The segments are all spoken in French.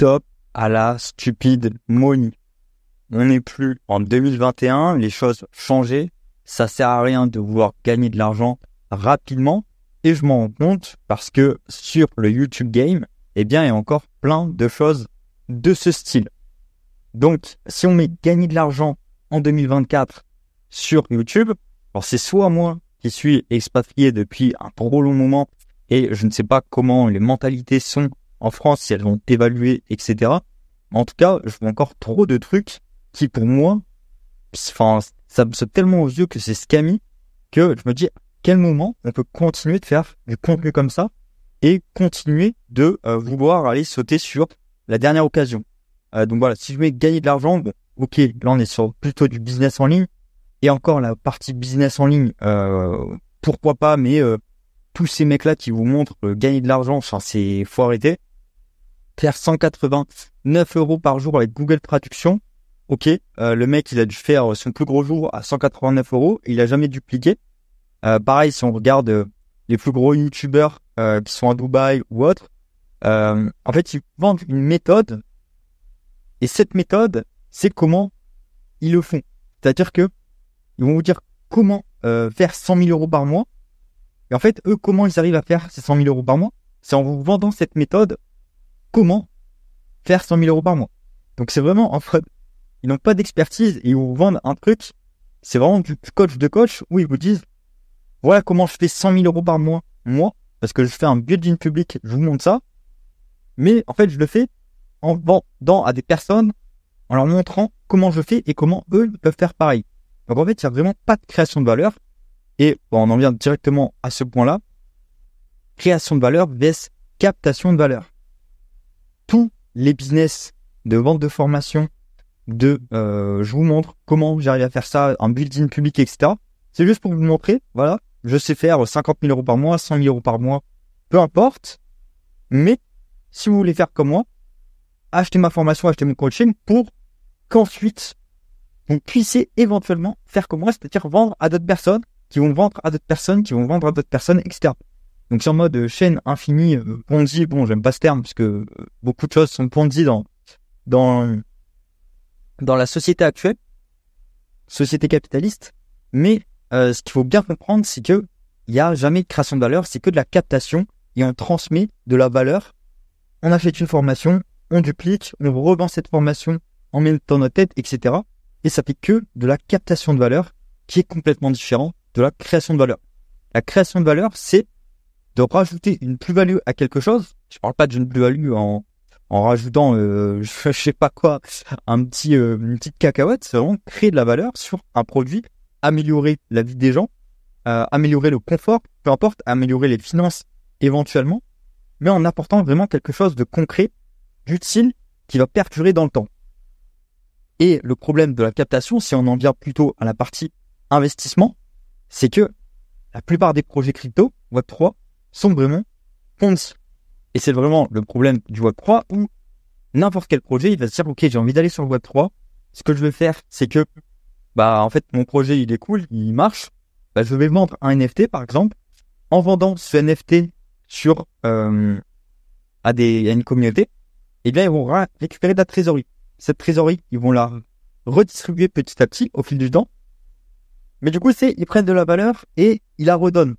stop à la stupide money. On n'est plus en 2021, les choses ont changé. Ça sert à rien de vouloir gagner de l'argent rapidement. Et je m'en rends compte parce que sur le YouTube Game, eh bien, il y a encore plein de choses de ce style. Donc, si on met gagner de l'argent en 2024 sur YouTube, alors c'est soit moi qui suis expatrié depuis un trop long moment et je ne sais pas comment les mentalités sont en France, si elles ont évalué, etc. En tout cas, je vois encore trop de trucs qui, pour moi, enfin, ça me saute tellement aux yeux que c'est scammy que je me dis, à quel moment on peut continuer de faire du contenu comme ça et continuer de vouloir aller sauter sur la dernière occasion. Donc voilà, si je veux gagner de l'argent, bon, ok, là on est sur plutôt du business en ligne. Et encore la partie business en ligne, pourquoi pas, mais tous ces mecs-là qui vous montrent gagner de l'argent, enfin c'est faut arrêter. Faire 189 € par jour avec Google Traduction, ok, le mec il a dû faire son plus gros jour à 189 €, il a jamais dupliqué. Pareil, si on regarde les plus gros youtubeurs qui sont à Dubaï ou autres, en fait ils vendent une méthode, et cette méthode, c'est comment ils le font. C'est-à-dire que ils vont vous dire comment faire 100 000 € par mois. Et en fait, eux, comment ils arrivent à faire ces 100 000 € par mois? C'est en vous vendant cette méthode, comment faire 100 000 € par mois. Donc c'est vraiment en fait, ils n'ont pas d'expertise et ils vous vendent un truc. C'est vraiment du coach de coach où ils vous disent, voilà comment je fais 100 000 € par mois, moi, parce que je fais un building public, je vous montre ça. Mais en fait, je le fais en vendant à des personnes, en leur montrant comment je fais et comment eux ils peuvent faire pareil. Donc en fait, il n'y a vraiment pas de création de valeur. Et bon, on en vient directement à ce point-là. Création de valeur vs captation de valeur. Tous les business de vente de formation, je vous montre comment j'arrive à faire ça, un building public, etc. C'est juste pour vous montrer, voilà, je sais faire 50 000 € par mois, 100 000 € par mois, peu importe. Mais si vous voulez faire comme moi, achetez ma formation, achetez mon coaching pour qu'ensuite vous puissiez éventuellement faire comme moi, c'est-à-dire vendre à d'autres personnes, qui vont vendre à d'autres personnes, qui vont vendre à d'autres personnes, etc. Donc c'est en mode chaîne infinie, Ponzi. Bon, j'aime pas ce terme parce que beaucoup de choses sont Ponzi dans la société actuelle, société capitaliste. Mais ce qu'il faut bien comprendre, c'est que il y a jamais de création de valeur, c'est que de la captation et on transmet de la valeur. On achète une formation, on duplique, on revend cette formation, on met dans notre tête, etc. Et ça fait que de la captation de valeur qui est complètement différent de la création de valeur. La création de valeur, c'est de rajouter une plus-value à quelque chose. Je parle pas d'une plus-value en rajoutant, je sais pas quoi, une petite cacahuète. C'est vraiment créer de la valeur sur un produit, améliorer la vie des gens, améliorer le confort, peu importe, améliorer les finances éventuellement, mais en apportant vraiment quelque chose de concret, d'utile, qui va perdurer dans le temps. Et le problème de la captation, si on en vient plutôt à la partie investissement, c'est que la plupart des projets crypto, Web3, sont vraiment Ponzi. Et c'est vraiment le problème du Web3 où n'importe quel projet, il va se dire, ok, j'ai envie d'aller sur le Web3. Ce que je vais faire, c'est que, en fait, mon projet, il est cool, il marche. Je vais vendre un NFT, par exemple. En vendant ce NFT sur, à une communauté, eh bien, ils vont récupérer de la trésorerie. Cette trésorerie, ils vont la redistribuer petit à petit au fil du temps. Mais du coup, ils prennent de la valeur et ils la redonnent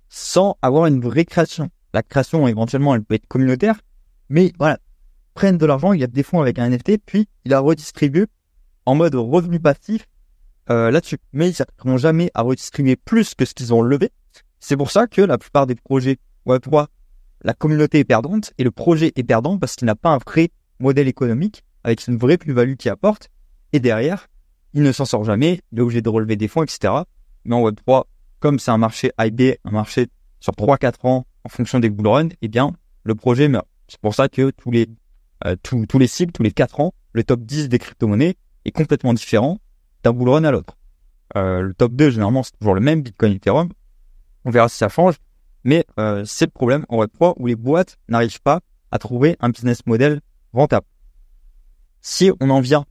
sans avoir une vraie création. La création, éventuellement, elle peut être communautaire, mais voilà, prennent de l'argent, il y a des fonds avec un NFT, puis ils la redistribuent en mode revenu passif là-dessus. Mais ils n'arriveront jamais à redistribuer plus que ce qu'ils ont levé. C'est pour ça que la plupart des projets Web3, la communauté est perdante et le projet est perdant parce qu'il n'a pas un vrai modèle économique avec une vraie plus-value qui apporte. Et derrière, il ne s'en sort jamais, il est obligé de relever des fonds, etc. Mais en Web3, comme c'est un marché hypé, un marché sur 3-4 ans en fonction des bull runs, eh bien, le projet meurt. C'est pour ça que tous les cycles, tous les 4 ans, le top 10 des crypto-monnaies est complètement différent d'un bull run à l'autre. Le top 2, généralement, c'est toujours le même, Bitcoin, Ethereum. On verra si ça change. Mais c'est le problème en Web3 où les boîtes n'arrivent pas à trouver un business model rentable. Si on en vient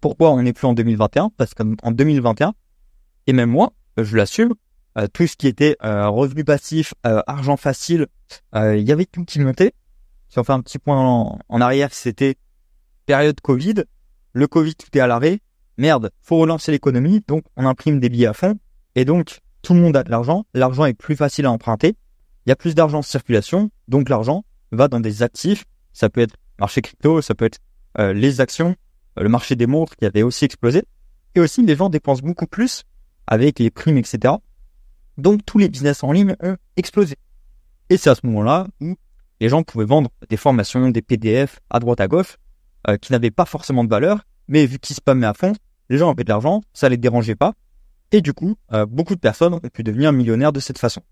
pourquoi on n'est plus en 2021, parce qu'en 2021, et même moi, je l'assume, tout ce qui était revenu passif, argent facile, il y avait tout qui montait. Si on fait un petit point en arrière, c'était période Covid. Le Covid, tout est à l'arrêt. Merde, faut relancer l'économie. Donc, on imprime des billets à fond. Et donc, tout le monde a de l'argent. L'argent est plus facile à emprunter. Il y a plus d'argent en circulation. Donc, l'argent va dans des actifs. Ça peut être marché crypto, ça peut être les actions, le marché des montres qui avait aussi explosé. Et aussi, les gens dépensent beaucoup plus avec les primes, etc. Donc, tous les business en ligne ont explosé. Et c'est à ce moment-là où les gens pouvaient vendre des formations, des PDF à droite à gauche qui n'avaient pas forcément de valeur, mais vu qu'ils spammaient à fond, les gens avaient de l'argent, ça les dérangeait pas. Et du coup, beaucoup de personnes ont pu devenir millionnaires de cette façon.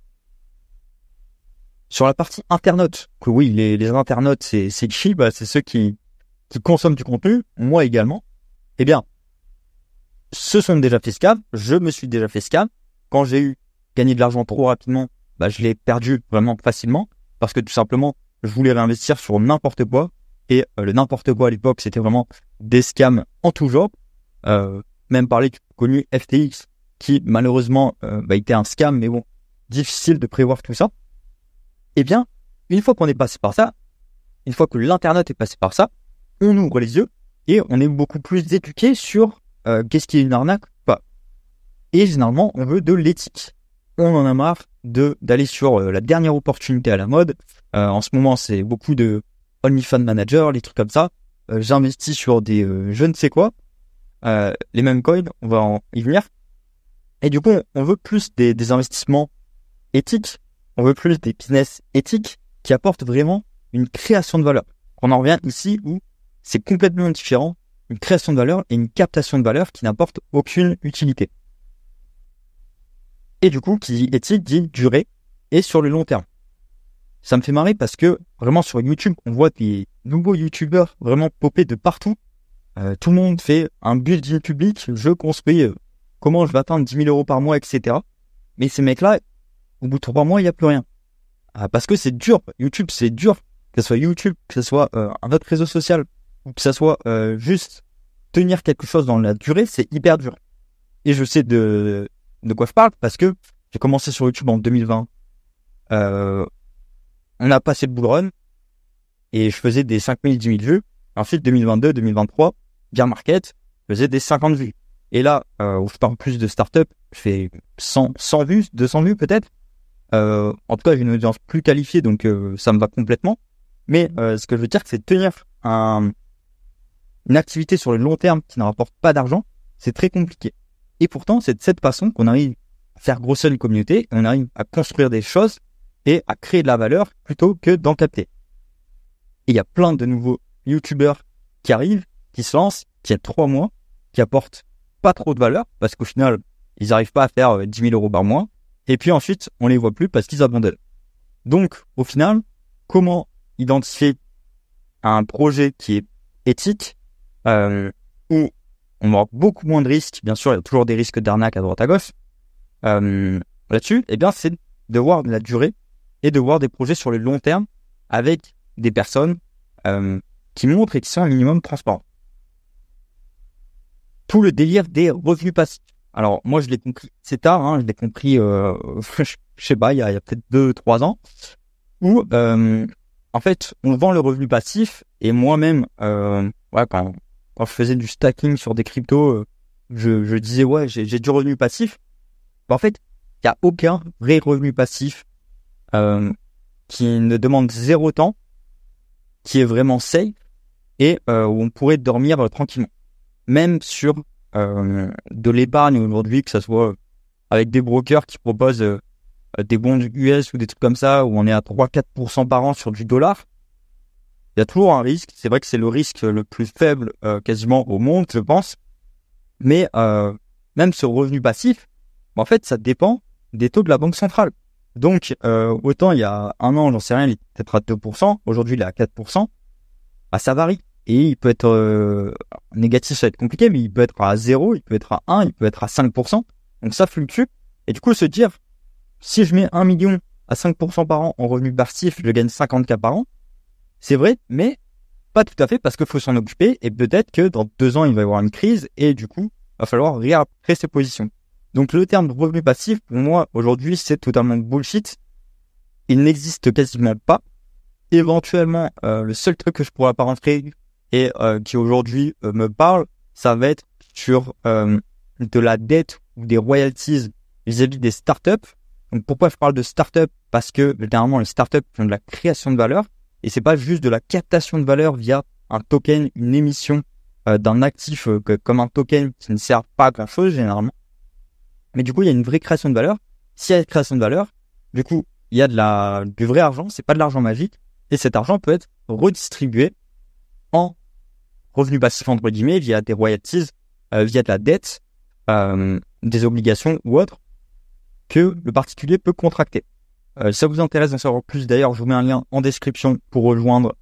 Sur la partie internautes, que oui, les internautes, c'est qui? C'est ceux qui consomment du contenu, moi également. Eh bien, se sont déjà fait scam, je me suis déjà fait scam. Quand j'ai gagné de l'argent trop rapidement, je l'ai perdu vraiment facilement, parce que tout simplement, je voulais réinvestir sur n'importe quoi, et le n'importe quoi à l'époque, c'était vraiment des scams en tout genre. Même parler du connu FTX, qui malheureusement était un scam, mais bon, difficile de prévoir tout ça. Eh bien, une fois qu'on est passé par ça, une fois que l'internet est passé par ça, on ouvre les yeux et on est beaucoup plus éduqué sur qu'est-ce qui est une arnaque ou pas. Et généralement, on veut de l'éthique. On en a marre d'aller sur la dernière opportunité à la mode. En ce moment, c'est beaucoup de OnlyFans Manager, les trucs comme ça. J'investis sur des je ne sais quoi. Les mêmes coins, on va y venir. Et du coup, on veut plus des investissements éthiques. On veut plus des business éthiques qui apportent vraiment une création de valeur. On en revient ici où c'est complètement différent. Une création de valeur et une captation de valeur qui n'apporte aucune utilité. Et du coup, qui dit éthique dit durée et sur le long terme. Ça me fait marrer parce que vraiment sur YouTube, on voit des nouveaux YouTubeurs vraiment popper de partout. Tout le monde fait un building public, je construis comment je vais atteindre 10 000 euros par mois, etc. Mais ces mecs-là, au bout de 3 mois, il n'y a plus rien. Parce que c'est dur. YouTube, c'est dur. Que ce soit YouTube, que ce soit un autre réseau social, ou que ce soit juste tenir quelque chose dans la durée, c'est hyper dur. Et je sais de quoi je parle parce que j'ai commencé sur YouTube en 2020. On a passé le bull run et je faisais des 5 000, 10 000 vues. Ensuite, 2022, 2023, bear market, je faisais des 50 vues. Et là, où je parle plus de start-up, je fais 100 vues, 200 vues peut-être. En tout cas, j'ai une audience plus qualifiée, donc ça me va complètement. Mais ce que je veux dire, c'est tenir une activité sur le long terme qui ne rapporte pas d'argent, c'est très compliqué. Et pourtant, c'est de cette façon qu'on arrive à faire grossir une communauté, on arrive à construire des choses et à créer de la valeur plutôt que d'en capter. Et il y a plein de nouveaux YouTubeurs qui arrivent, qui se lancent, qui a 3 mois, qui apportent pas trop de valeur parce qu'au final, ils n'arrivent pas à faire 10 000 euros par mois. Et puis ensuite, on les voit plus parce qu'ils abandonnent. Donc, au final, comment identifier un projet qui est éthique, où on aura beaucoup moins de risques. Bien sûr, il y a toujours des risques d'arnaque à droite à gauche. Là-dessus, eh bien, c'est de voir de la durée et de voir des projets sur le long terme avec des personnes qui montrent et qui sont un minimum transparents. Tout le délire des revenus passifs. Alors, moi, je l'ai compris, c'est tard, je l'ai compris, je sais pas, il y a peut-être 2-3 ans, où, en fait, on vend le revenu passif, et moi-même, quand je faisais du stacking sur des cryptos, je disais, j'ai du revenu passif. En fait, il n'y a aucun vrai revenu passif, qui ne demande 0 temps, qui est vraiment safe, et où on pourrait dormir tranquillement. Même sur de l'épargne aujourd'hui, que ça soit avec des brokers qui proposent des bons US ou des trucs comme ça, où on est à 3-4% par an sur du dollar, il y a toujours un risque. C'est vrai que c'est le risque le plus faible quasiment au monde, je pense. Mais même ce revenu passif, en fait, ça dépend des taux de la banque centrale. Donc, autant il y a un an, j'en sais rien, il était peut-être à 2%, aujourd'hui il est à 4%, ça varie. Et il peut être négatif, ça va être compliqué, mais il peut être à 0, il peut être à 1, il peut être à 5%. Donc ça fluctue. Et du coup, se dire, si je mets 1 million à 5% par an en revenu passif, je gagne 50K par an. C'est vrai, mais pas tout à fait parce qu'il faut s'en occuper. Et peut-être que dans 2 ans, il va y avoir une crise et du coup, il va falloir réapprécier ses positions. Donc le terme de revenu passif, pour moi, aujourd'hui, c'est totalement bullshit. Il n'existe quasiment pas. éventuellement, le seul truc que je pourrais apparenter et qui aujourd'hui me parle, ça va être sur de la dette ou des royalties vis-à-vis des startups. Donc pourquoi je parle de startups? Parce que généralement les startups font de la création de valeur et c'est pas juste de la captation de valeur via un token, une émission d'un actif comme un token qui ne sert pas à grand chose généralement. Mais du coup, il y a une vraie création de valeur. S'il y a une création de valeur, du coup, il y a du vrai argent, c'est pas de l'argent magique, et cet argent peut être redistribué en revenus passifs entre guillemets via des royalties, via de la dette, des obligations ou autres que le particulier peut contracter. Si ça vous intéresse d'en savoir plus, d'ailleurs, je vous mets un lien en description pour rejoindre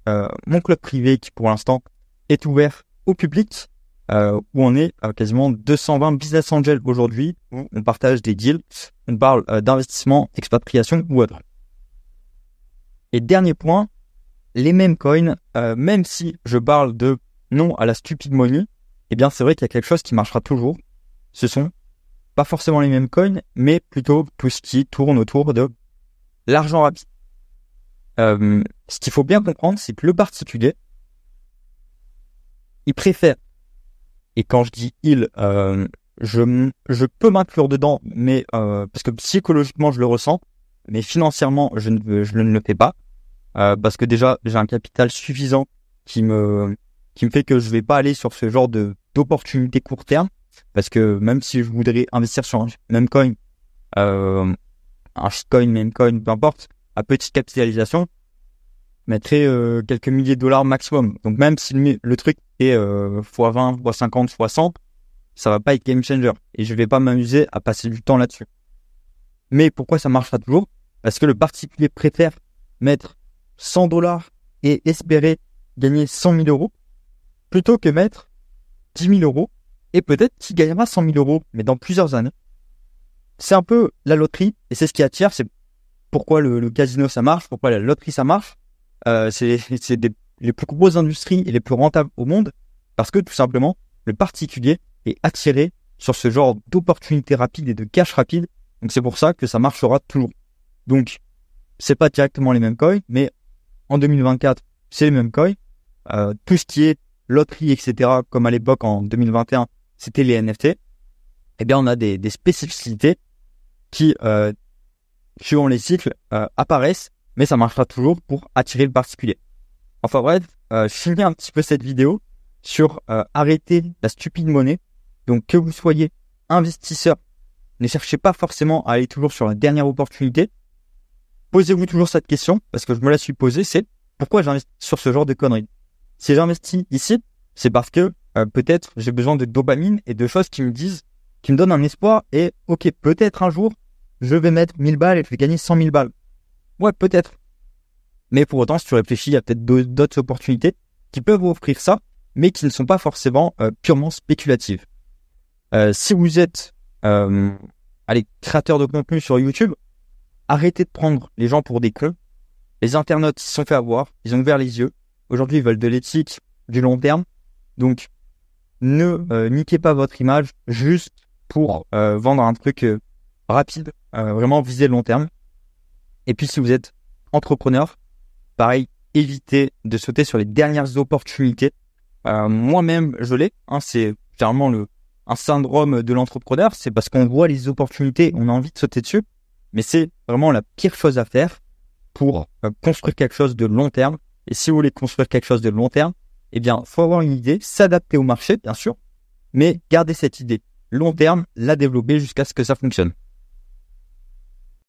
mon club privé qui pour l'instant est ouvert au public, où on est quasiment 220 business angels aujourd'hui, où on partage des deals, on parle d'investissement, expatriation ou autre. Et dernier point, les mêmes coins, même si je parle de non à la stupid money, eh bien c'est vrai qu'il y a quelque chose qui marchera toujours. Ce sont pas forcément les mêmes coins, mais plutôt tout ce qui tourne autour de l'argent rapide. Ce qu'il faut bien comprendre, c'est que le particulier, il préfère, et quand je dis il, je peux m'inclure dedans, mais parce que psychologiquement je le ressens, mais financièrement je ne le fais pas, parce que déjà j'ai un capital suffisant qui me fait que je vais pas aller sur ce genre d'opportunités court terme, parce que même si je voudrais investir sur un même coin, un shitcoin, meme coin, peu importe, à petite capitalisation, je mettrais quelques milliers de dollars maximum. Donc même si le truc est x20, x50, x100, ça va pas être game changer. Et je vais pas m'amuser à passer du temps là-dessus. Mais pourquoi ça marchera toujours? Parce que le particulier préfère mettre 100 dollars et espérer gagner 100 000 euros plutôt que mettre 10 000 euros et peut-être qu'il gagnera 100 000 euros, mais dans plusieurs années. C'est un peu la loterie et c'est ce qui attire. C'est pourquoi le casino ça marche, pourquoi la loterie ça marche. C'est les plus grosses industries et les plus rentables au monde parce que tout simplement le particulier est attiré sur ce genre d'opportunités rapides et de cash rapide. Donc c'est pour ça que ça marchera toujours. Donc c'est pas directement les mêmes coins, mais en 2024 c'est les mêmes coins. Tout ce qui est loterie, etc., comme à l'époque en 2021 c'était les NFT. Eh bien on a des spécificités qui suivant les cycles apparaissent, mais ça marchera toujours pour attirer le particulier. Enfin bref, je finis un petit peu cette vidéo sur arrêter la stupide monnaie. Donc que vous soyez investisseur, ne cherchez pas forcément à aller toujours sur la dernière opportunité. Posez-vous toujours cette question, parce que je me la suis posée, c'est pourquoi j'investis sur ce genre de conneries. Si j'investis ici, c'est parce que peut-être j'ai besoin de dopamine et de choses qui me donnent un espoir et ok, peut-être un jour, je vais mettre 1000 balles et je vais gagner 100 000 balles. Ouais, peut-être. Mais pour autant, si tu réfléchis, il y a peut-être d'autres opportunités qui peuvent vous offrir ça, mais qui ne sont pas forcément purement spéculatives. Si vous êtes créateur de contenu sur YouTube, arrêtez de prendre les gens pour des cons. Les internautes se sont fait avoir, ils ont ouvert les yeux. Aujourd'hui, ils veulent de l'éthique, du long terme. Donc, ne niquez pas votre image juste pour vendre un truc rapide. Vraiment, visez le long terme. Et puis, si vous êtes entrepreneur, pareil, évitez de sauter sur les dernières opportunités. Moi-même, je l'ai. C'est généralement un syndrome de l'entrepreneur. C'est parce qu'on voit les opportunités, on a envie de sauter dessus. Mais c'est vraiment la pire chose à faire pour construire quelque chose de long terme. Et si vous voulez construire quelque chose de long terme, eh bien, faut avoir une idée, s'adapter au marché, bien sûr, mais garder cette idée long terme, la développer jusqu'à ce que ça fonctionne.